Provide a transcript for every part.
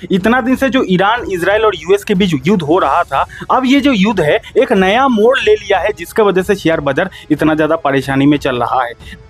इतना दिन से जो ईरान, इजराइल और यूएस के बीच युद्ध हो रहा था, अब ये जो युद्ध है एक नया मोड़ ले लिया है, जिसके वजह से शेयर बाजार इतना ज्यादा परेशानी में चल रहा है।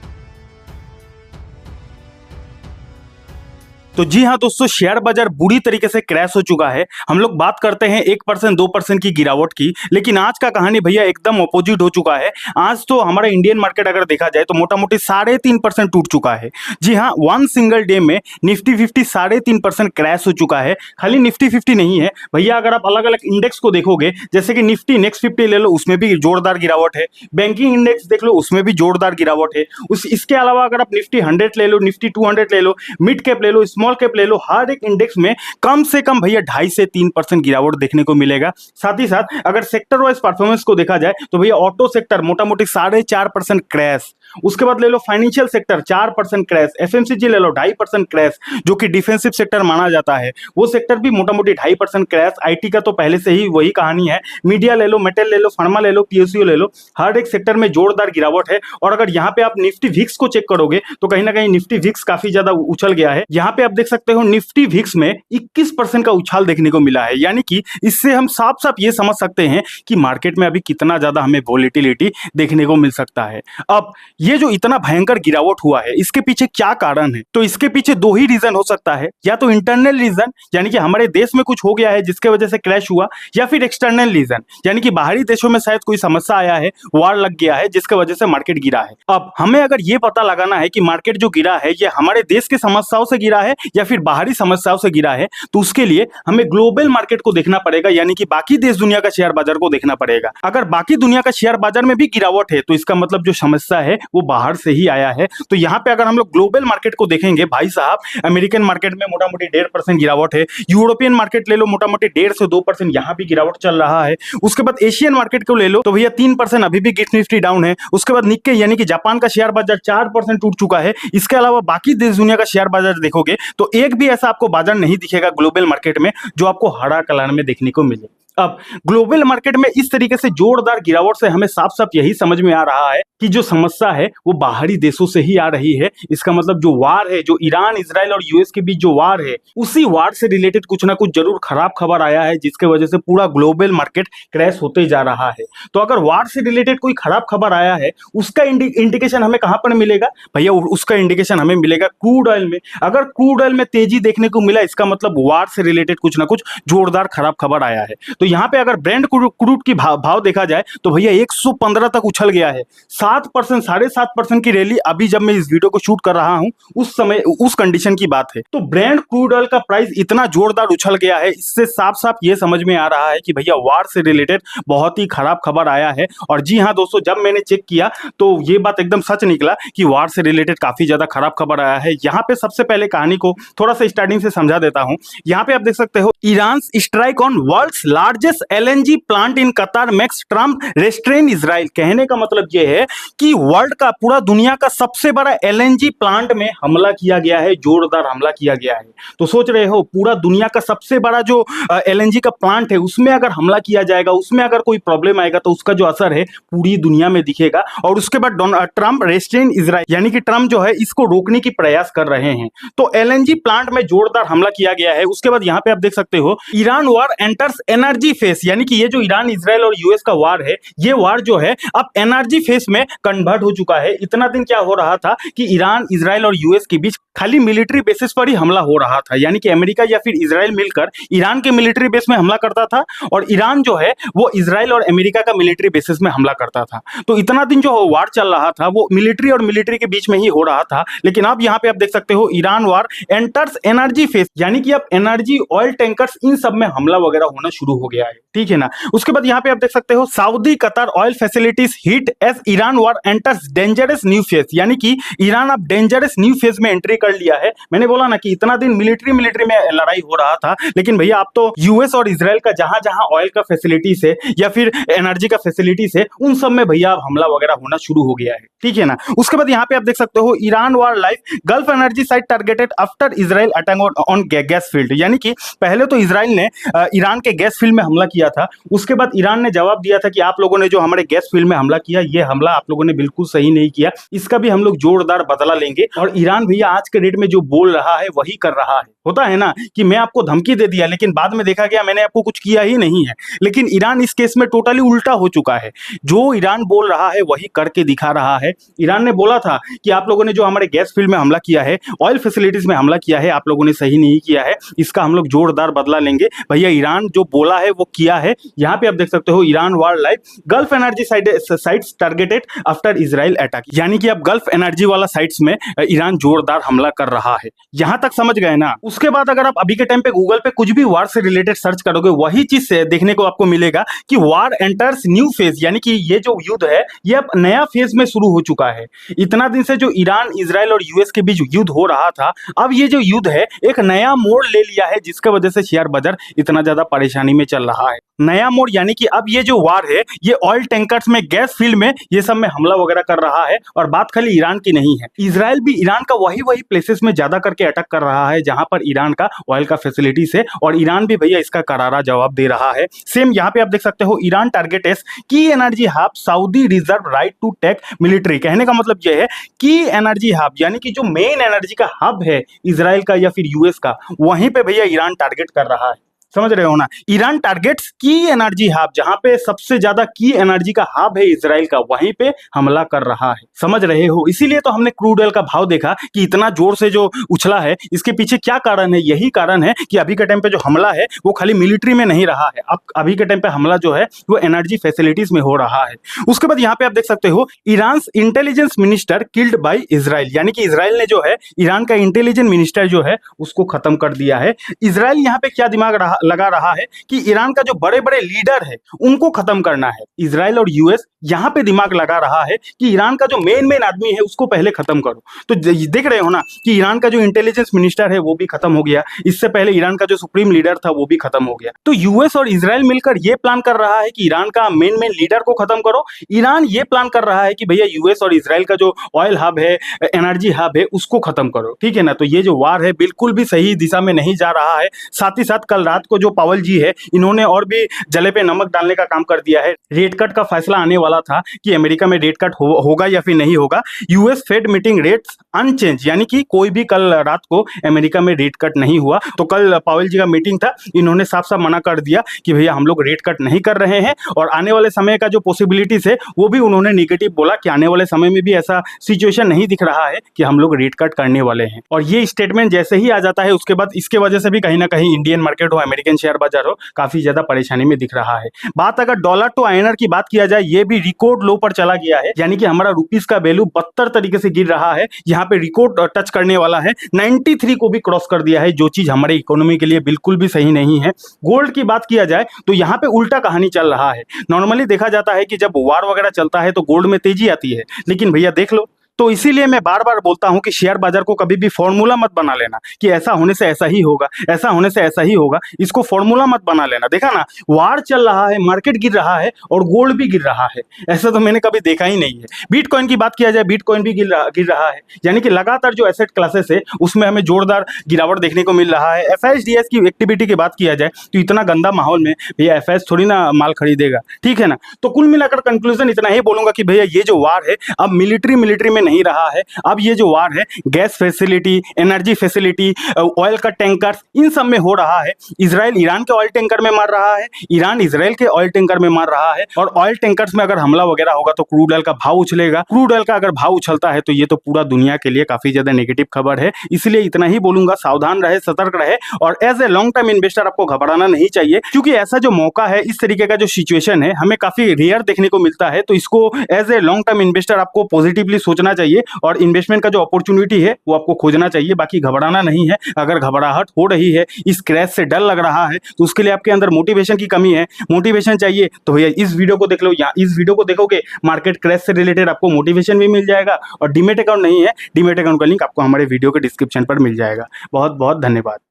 तो जी हाँ दोस्तों, शेयर बाजार बुरी तरीके से क्रैश हो चुका है। हम लोग बात करते हैं 1% 2% की गिरावट की, लेकिन आज का कहानी भैया एकदम अपोजिट हो चुका है। आज तो हमारा इंडियन मार्केट अगर देखा जाए तो मोटा मोटी 3.5% टूट चुका है। जी हाँ, वन सिंगल डे में निफ्टी 50 3.5% क्रैश हो चुका है। खाली निफ्टी 50 नहीं है भैया, अगर आप अलग अलग इंडेक्स को देखोगे, जैसे कि निफ्टी नेक्स्ट 50 ले लो, उसमें भी जोरदार गिरावट है। बैंकिंग इंडेक्स देख लो, उसमें भी जोरदार गिरावट है। इसके अलावा अगर आप निफ्टी 100 ले लो, निफ्टी 200 ले लो, मिड कैप ले लो, स्मॉल कैप ले लो, हर एक इंडेक्स में कम से कम भैया 2.5 से 3% गिरावट देखने को मिलेगा। साथ ही साथ अगर सेक्टर वाइज परफॉर्मेंस को देखा जाए तो भैया ऑटो सेक्टर मोटा मोटी 4.5% क्रैश, उसके बाद ले लो फाइनेंशियल सेक्टर 4% क्रैश, एफएमसीजी ले लो 2.5% क्रैश, जो कि डिफेंसिव सेक्टर माना जाता है, वो सेक्टर भी मोटा मोटी 2.5% क्रैश। आईटी का तो पहले से ही वही कहानी है। मीडिया ले लो, मेटल ले लो, फार्मा ले लो, पीएसयू ले लो, हर एक सेक्टर में जोरदार गिरावट है। और अगर यहाँ पे आप निफ्टी विक्स को चेक करोगे तो कहीं ना कहीं निफ्टी विक्स काफी ज्यादा उछल गया है। यहाँ पे आप देख सकते हो निफ्टी विक्स में 21% का उछाल देखने को मिला है। यानी कि इससे हम साफ साफ ये समझ सकते हैं कि मार्केट में अभी कितना ज्यादा हमें वोलेटिलिटी देखने को मिल सकता है। अब ये जो इतना भयंकर गिरावट हुआ है, इसके पीछे क्या कारण है? तो इसके पीछे दो ही रीजन हो सकता है, या तो इंटरनल रीजन यानी कि हमारे देश में कुछ हो गया है जिसके वजह से क्रैश हुआ, या फिर एक्सटर्नल रीजन यानी कि बाहरी देशों में शायद कोई समस्या आया है, वार लग गया है, जिसके वजह से मार्केट गिरा है। अब हमें अगर ये पता लगाना है कि मार्केट जो गिरा है ये हमारे देश की समस्याओं से गिरा है या फिर बाहरी समस्याओं से गिरा है, तो उसके लिए हमें ग्लोबल मार्केट को देखना पड़ेगा, यानी कि बाकी देश दुनिया का शेयर बाजार को देखना पड़ेगा। अगर बाकी दुनिया का शेयर बाजार में भी गिरावट है तो इसका मतलब जो समस्या है वो बाहर से ही आया है। तो यहाँ पे अगर हम लोग ग्लोबल मार्केट को देखेंगे भाई साहब, अमेरिकन मार्केट में मोटा मोटी 1.5% गिरावट है, यूरोपियन मार्केट ले लो मोटा मोटी 1.5 से 2% यहाँ भी गिरावट चल रहा है। उसके बाद एशियन मार्केट को ले लो तो भैया 3% अभी भी गिफ्ट निफ्टी डाउन है। उसके बाद निक्के यानी कि जापान का शेयर बाजार 4% टूट चुका है। इसके अलावा बाकी देश दुनिया का शेयर बाजार देखोगे तो एक भी ऐसा आपको बाजार नहीं दिखेगा ग्लोबल मार्केट में जो आपको हरा कलर में देखने को मिले। अब ग्लोबल मार्केट में इस तरीके से जोरदार गिरावट से हमें साफ साफ यही समझ में आ रहा है कि जो समस्या है वो बाहरी देशों से ही आ रही है। इसका मतलब जो वार है, जो ईरान, इजराइल और यूएस के बीच जो वार है, उसी वार से रिलेटेड कुछ ना कुछ जरूर खराब खबर आया है, जिसके वजह से पूरा ग्लोबल मार्केट क्रैश होते जा रहा है। तो अगर वार से रिलेटेड कोई खराब खबर आया है, उसका इंडिकेशन हमें कहां पर मिलेगा भैया? उसका इंडिकेशन हमें मिलेगा क्रूड ऑयल में। अगर क्रूड ऑयल में तेजी देखने को मिला, इसका मतलब वार से रिलेटेड कुछ ना कुछ जोरदार खराब खबर आया है। तो यहाँ पे अगर ब्रेंट क्रूड की भाव देखा जाए तो भैया 115 तक उछल गया है। 7%, 7.5% की रैली अभी जब मैं इस वीडियो को शूट कर रहा हूं उस समय उस कंडीशन की बात है। तो ब्रेंट क्रूड ऑयल का प्राइस इतना जोरदार उछल गया है, इससे साफ साफ ये समझ में आ रहा है कि भैया वार से रिलेटेड बहुत ही खराब खबर आया है। और जी हाँ दोस्तों, जब मैंने चेक किया तो ये बात एकदम सच निकला कि वार से रिलेटेड काफी ज्यादा खराब खबर आया है। यहाँ पे सबसे पहले कहानी को थोड़ा सा स्टार्टिंग से समझा देता हूँ। यहाँ पे आप देख सकते हो, Iran strike on world's largest LNG plant in Qatar makes Trump restrain Israel. कहने का मतलब यह है कि वर्ल्ड का, पूरा दुनिया का सबसे बड़ा एलएनजी प्लांट में हमला किया गया है, जोरदार हमला किया गया है। तो सोच रहे हो, पूरा दुनिया का सबसे बड़ा जो एलएनजी का प्लांट है उसमें अगर हमला किया जाएगा, उसमें अगर कोई प्रॉब्लम आएगा तो उसका जो असर है पूरी दुनिया में दिखेगा। और उसके बाद ट्रम्प रेस्ट्रेन इजराइल, यानी कि ट्रम्प जो है इसको रोकने की प्रयास कर रहे हैं। तो एलएनजी प्लांट में जोरदार हमला किया गया है। उसके बाद यहाँ पे आप देख सकते हो, Iran war enters energy face, यानी कि ये जो ईरान, इजराइल और यूएस का वार है, ये वार जो है अब एनर्जी फेस में कन्वर्ट हो चुका है। इतना दिन क्या हो रहा था कि ईरान, इजराइल और यूएस के बीच खाली मिलिट्री बेसिस पर ही हमला हो रहा था, यानी कि अमेरिका या फिर इजराइल मिलकर ईरान के मिलिट्री बेस में हमला करता था और ईरान जो है वो इजराइल और अमेरिका का मिलिट्री बेसिस में हमला करता था। तो इतना दिन जो वार चल रहा था वो मिलिट्री और मिलिट्री के बीच में ही हो रहा था। लेकिन अब यहाँ पे आप देख सकते हो, Iran war enters energy face, यानी कि अब एनर्जी, ऑयल टैंकर्स, इन सब में हमला वगैरह होना शुरू हो गया है। ठीक है ना। उसके बाद यहाँ पे आप देख सकते हो, Saudi Qatar oil facilities hit as Iran war enters dangerous new phase, यानी कि ईरान अब डेंजरस न्यू फेज में एंट्री कर लिया है। मैंने बोला ना कि इतना दिन मिलिट्री में लड़ाई हो रहा था, लेकिन भैया अब तो यूएस और इजराइल का जहां जहां ऑयल का फैसिलिटीज है या फिर एनर्जी का फैसिलिटीज है, उन सब में भैया अब हमला वगैरह होना शुरू हो गया है। ठीक है ना। उसके बाद यहाँ पे आप देख सकते हो, Iran war life gulf energy site targeted after Israel attack on gas field, यानी कि पहले तो इजराइल ने ईरान के गैस फील्ड फील्ड में हमला किया था, उसके बाद ईरान ने जवाब दिया था कि आप लोगों ने जो हमारे गैस फील्ड में हमला किया, ये हमला आप लोगों ने बिल्कुल सही नहीं किया, इसका भी हम लोग जोरदार बदला लेंगे। और ईरान भैया आज के डेट में जो बोल रहा है वही कर रहा है। होता है ना कि मैं आपको धमकी दे दिया लेकिन बाद में देखा गया मैंने आपको कुछ किया ही नहीं है। लेकिन ईरान इस केस में टोटली उल्टा हो चुका है। जो ईरान बोल रहा है वही करके दिखा रहा है। ईरान ने बोला था कि आप लोगों ने जो हमारे गैस फील्ड में हमला किया है, ऑयल फैसिलिटीज में हमला किया है, आप लोगों ने सही नहीं किया है, इसका हम लोग जोरदार बदला लेंगे। भैया ईरान जो बोला है वो किया है। यहाँ पे आप देख सकते हो, Iran war live gulf energy sites targeted after Israel attack, यानी कि अब गल्फ एनर्जी वाला साइट्स में ईरान जोरदार हमला कर रहा है। यहां तक समझ गए ना। उसके बाद अगर आप अभी के टाइम पे गूगल पे कुछ भी वार से रिलेटेड सर्च करोगे, वही चीज देखने को आपको मिलेगा कि वार एंटर्स न्यू फेज, यानी कि ये जो युद्ध है ये अब नया फेज में शुरू हो चुका है। इतना दिन से जो ईरान, इजराइल और यूएस के बीच युद्ध हो रहा था, अब ये जो युद्ध है एक नया मोड़ ले लिया है, जिसके वजह से शेयर बाजार इतना ज्यादा परेशानी में चल रहा है। नया मोड़ यानी कि अब ये जो वार है ये ऑयल टैंकर्स में, गैस फील्ड में, ये सब में हमला वगैरह कर रहा है। और बात खाली ईरान की नहीं है, इजराइल भी ईरान का वही प्लेसेस में ज्यादा करके अटैक कर रहा है जहां पर ईरान का ऑयल का फैसिलिटीज है। और ईरान भी भैया इसका करारा जवाब दे रहा है। सेम यहाँ पे आप देख सकते हो, ईरान टारगेट्स की energy hub Saudi reserve right to take military. कहने का मतलब यह है कि एनर्जी हब यानी कि जो मेन एनर्जी का हब है इजराइल का या फिर यूएस का, वहीं पे भैया ईरान टारगेट कर रहा है। समझ रहे हो ना। ईरान टारगेट्स की एनर्जी हब, जहां पे सबसे ज्यादा की एनर्जी का हब है इजराइल का, वहीं पे हमला कर रहा है। समझ रहे हो। इसीलिए तो हमने क्रूड ऑयल का भाव देखा कि इतना जोर से जो उछला है, इसके पीछे क्या कारण है। यही कारण है कि अभी के टाइम पे जो हमला है वो खाली मिलिट्री में नहीं रहा है, अब अभी के टाइम पे हमला जो है वो एनर्जी फैसिलिटीज में हो रहा है। उसके बाद यहाँ पे आप देख सकते हो, Iran intelligence minister killed by Israel, यानी कि इजराइल ने जो है ईरान का इंटेलिजेंस मिनिस्टर जो है उसको खत्म कर दिया है। इजराइल यहाँ पे क्या दिमाग लगा रहा है कि ईरान का जो बड़े बड़े लीडर है उनको खत्म करना है। इजराइल और यूएस यहां पे दिमाग लगा रहा है कि ईरान का जो मेन आदमी है उसको पहले खत्म करो। तो देख रहे हो ना कि ईरान का जो इंटेलिजेंस मिनिस्टर है वो भी खत्म हो गया, इससे पहले ईरान का जो सुप्रीम लीडर था वो भी खत्म हो गया। तो यूएस और इजराइल मिलकर ये प्लान कर रहा है कि ईरान का मेन लीडर को खत्म करो। ईरान ये प्लान कर रहा है कि भैया यूएस और इजराइल का जो ऑयल हब है, एनर्जी हब है, उसको खत्म करो। ठीक है ना। तो ये जो वार है बिल्कुल भी सही दिशा में नहीं जा रहा है। साथ ही साथ कल रात को जो पावल जी है, इन्होंने और भी जले पे नमक डालने का काम कर दिया है। रेट कट का फैसला आने वाला था कि अमेरिका में रेट कट होगा या फिर नहीं होगा। US Fed meeting rates unchanged, यानी कि कोई भी कल रात को अमेरिका में रेट कट नहीं हुआ। तो कल पावेल जी का मीटिंग था, इन्होंने साफ साफ मना कर दिया कि भैया हम लोग रेट कट नहीं कर रहे हैं। और आने वाले समय का जो पॉसिबिलिटीज है वो भी उन्होंने निगेटिव बोला कि आने वाले समय में भी ऐसा सिचुएशन नहीं दिख रहा है कि हम लोग रेट कट करने वाले हैं। और ये स्टेटमेंट जैसे ही आ जाता है उसके बाद इसके वजह से भी कहीं ना कहीं इंडियन मार्केट हो, अमेरिकन शेयर बाजार हो, काफी ज्यादा परेशानी में दिख रहा है। बात अगर डॉलर टू आईएनआर की बात किया जाए, ये भी रिकॉर्ड लो पर चला गया है, यानी कि हमारा रुपीस का वैल्यू बदतर तरीके से गिर रहा है। यहाँ पे रिकॉर्ड टच करने वाला है, 93 को भी क्रॉस कर दिया है, जो चीज हमारे इकोनॉमी के लिए बिल्कुल भी सही नहीं है। गोल्ड की बात किया जाए तो यहाँ पे उल्टा कहानी चल रहा है। नॉर्मली देखा जाता है कि जब वार वगैरह चलता है तो गोल्ड में तेजी आती है, लेकिन भैया देख लो। तो इसीलिए मैं बार बार बोलता हूं कि शेयर बाजार को कभी भी फॉर्मूला मत बना लेना कि ऐसा होने से ऐसा ही होगा, ऐसा होने से ऐसा ही होगा। इसको फॉर्मूला मत बना लेना। देखा ना, वार चल रहा है, मार्केट गिर रहा है और गोल्ड भी गिर रहा है। ऐसा तो मैंने कभी देखा ही नहीं है। बिटकॉइन की बात किया जाए, बिटकॉइन भी गिर रहा है, यानी कि लगातार जो एसेट क्लासेस है उसमें हमें जोरदार गिरावट देखने को मिल रहा है। एफआईडीएस की एक्टिविटी की बात किया जाए तो इतना गंदा माहौल में भैया एफआईएस थोड़ी ना माल खरीदेगा। ठीक है ना। तो कुल मिलाकर कंक्लूजन इतना ही बोलूंगा कि भैया ये जो वार है अब मिलिट्री में नहीं रहा है। अब ये जो वार है gas facility, energy facility, oil का टैंकर्स, इन सब में हो रहा है। इजराइल ईरान के ऑयल टैंकर में मार रहा है, ईरान इजराइल के ऑयल टैंकर में मार रहा है। और ऑयल टैंकर्स में अगर हमला वगैरह होगा तो क्रूड ऑयल का भाव उछलेगा। क्रूड ऑयल का अगर भाव उछलता है तो ये तो पूरा दुनिया के लिए काफी ज्यादा नेगेटिव खबर है। इसलिए इतना ही बोलूंगा, सावधान रहे, सतर्क रहे। और as a long term investor आपको घबराना नहीं चाहिए, क्योंकि ऐसा जो मौका है, इस तरीके का जो सिचुएशन है, हमें काफी रेयर देखने को मिलता है। तो इसको as a long term investor आपको पॉजिटिवली सोचना चाहिए और इन्वेस्टमेंट का जो अपॉर्चुनिटी है वो आपको खोजना चाहिए। बाकी घबराना नहीं है। अगर घबराहट हो रही है, इस क्रैश से डर लग रहा है, तो उसके लिए आपके अंदर मोटिवेशन की कमी है। मोटिवेशन चाहिए तो भैया इस वीडियो को देख लो, या इस वीडियो को देखोगे मार्केट क्रैश से रिलेटेड आपको मोटिवेशन भी मिल जाएगा। और डीमेट अकाउंट नहीं है, डीमेट अकाउंट का लिंक आपको हमारे वीडियो के डिस्क्रिप्शन पर मिल जाएगा। बहुत बहुत धन्यवाद।